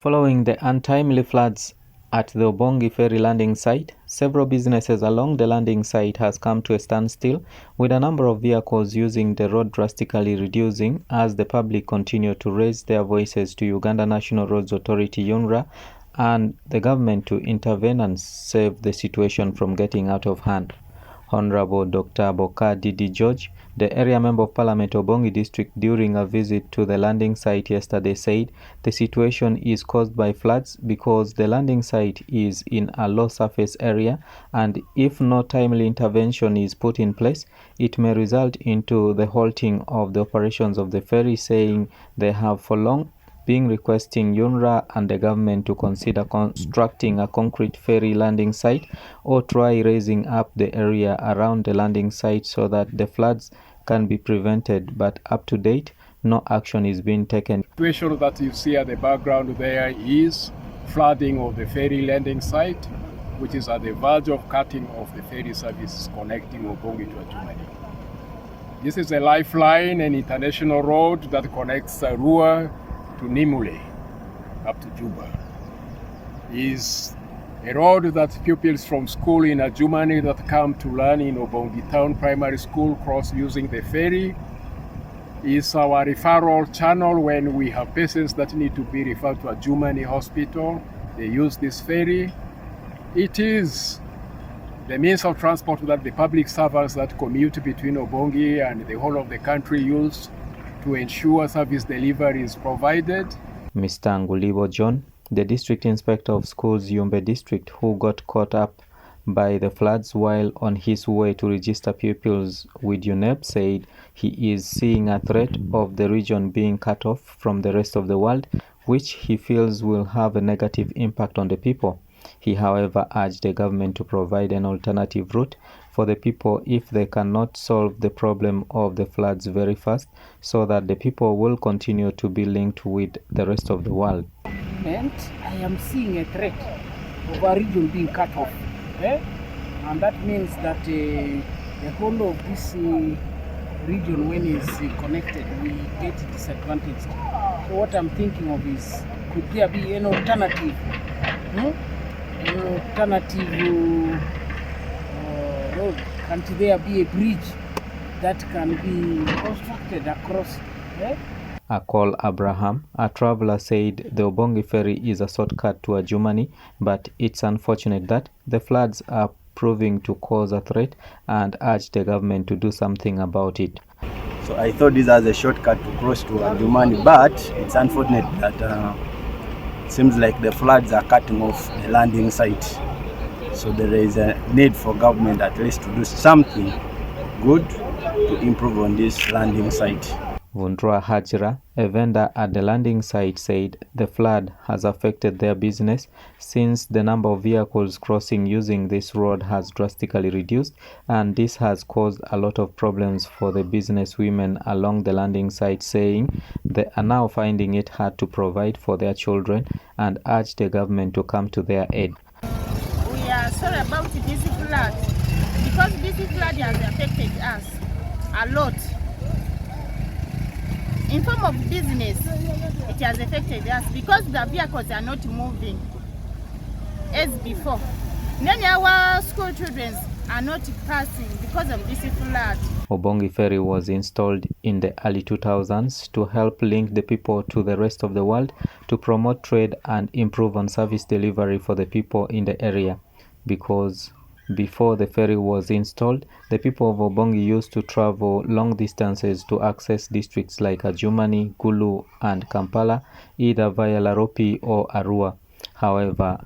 Following the untimely floods at the Obongi ferry landing site, several businesses along the landing site has come to a standstill, with a number of vehicles using the road drastically reducing as the public continue to raise their voices to Uganda National Roads Authority (UNRA) and the government to intervene and save the situation from getting out of hand. Honorable Dr. Boka Didi George, the area member of Parliament Obongi district, during a visit to the landing site yesterday, said the situation is caused by floods because the landing site is in a low surface area, and if no timely intervention is put in place, it may result into the halting of the operations of the ferry, saying they have for long been requesting UNRA and the government to consider constructing a concrete ferry landing site or try raising up the area around the landing site so that the floods can be prevented, but up to date, no action is being taken. The situation that you see at the background there is flooding of the ferry landing site, which is at the verge of cutting off the ferry services connecting Obongi to Ajumani. This is a lifeline, an international road that connects Arua to Nimule up to Juba. Is a road that pupils from school in Ajumani that come to learn in Obongi Town Primary School cross using the ferry. Is our referral channel when we have patients that need to be referred to Ajumani Hospital. They use this ferry. It is the means of transport that the public servants that commute between Obongi and the whole of the country use to ensure service delivery is provided. Mr. Ngulibo John, the District Inspector of Schools, Yumbe District, who got caught up by the floods while on his way to register pupils with UNEP, said he is seeing a threat of the region being cut off from the rest of the world, which he feels will have a negative impact on the people. He, however, urged the government to provide an alternative route for the people if they cannot solve the problem of the floods very fast, so that the people will continue to be linked with the rest of the world. And I am seeing a threat of our region being cut off. And that means that the whole of this region, when it's connected, will get disadvantaged. So what I'm thinking of is, could there be an alternative? An alternative road? Can't there be a bridge that can be constructed across? Akol Abraham, a traveler, said the Obongi ferry is a shortcut to Ajumani, but it's unfortunate that the floods are proving to cause a threat, and urged the government to do something about it. So I thought this was a shortcut to cross to Ajumani, but it's unfortunate that it seems like the floods are cutting off the landing site. So there is a need for government at least to do something good to improve on this landing site. Vundrua Hajra, a vendor at the landing site, said the flood has affected their business since the number of vehicles crossing using this road has drastically reduced, and this has caused a lot of problems for the business women along the landing site, saying they are now finding it hard to provide for their children, and urged the government to come to their aid. We are sorry about this flood because this flood has affected us a lot. In form of business, it has affected us because the vehicles are not moving as before. Many our school children are not passing because of this flood. Obongi ferry was installed in the early 2000s to help link the people to the rest of the world, to promote trade and improve on service delivery for the people in the area. Because before the ferry was installed, the people of Obongi used to travel long distances to access districts like Ajumani, Gulu and Kampala, either via Laropi or Arua. However,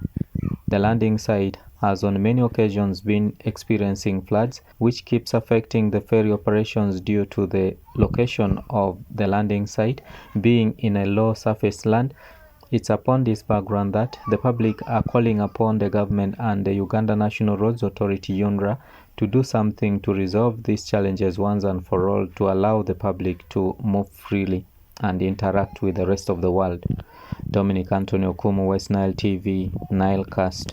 the landing site has on many occasions been experiencing floods, which keeps affecting the ferry operations due to the location of the landing site being in a low surface land. It's upon this background that the public are calling upon the government and the Uganda National Roads Authority (UNRA) to do something to resolve these challenges once and for all, to allow the public to move freely and interact with the rest of the world. Dominic Antonio Kumu, West Nile TV, Nilecast.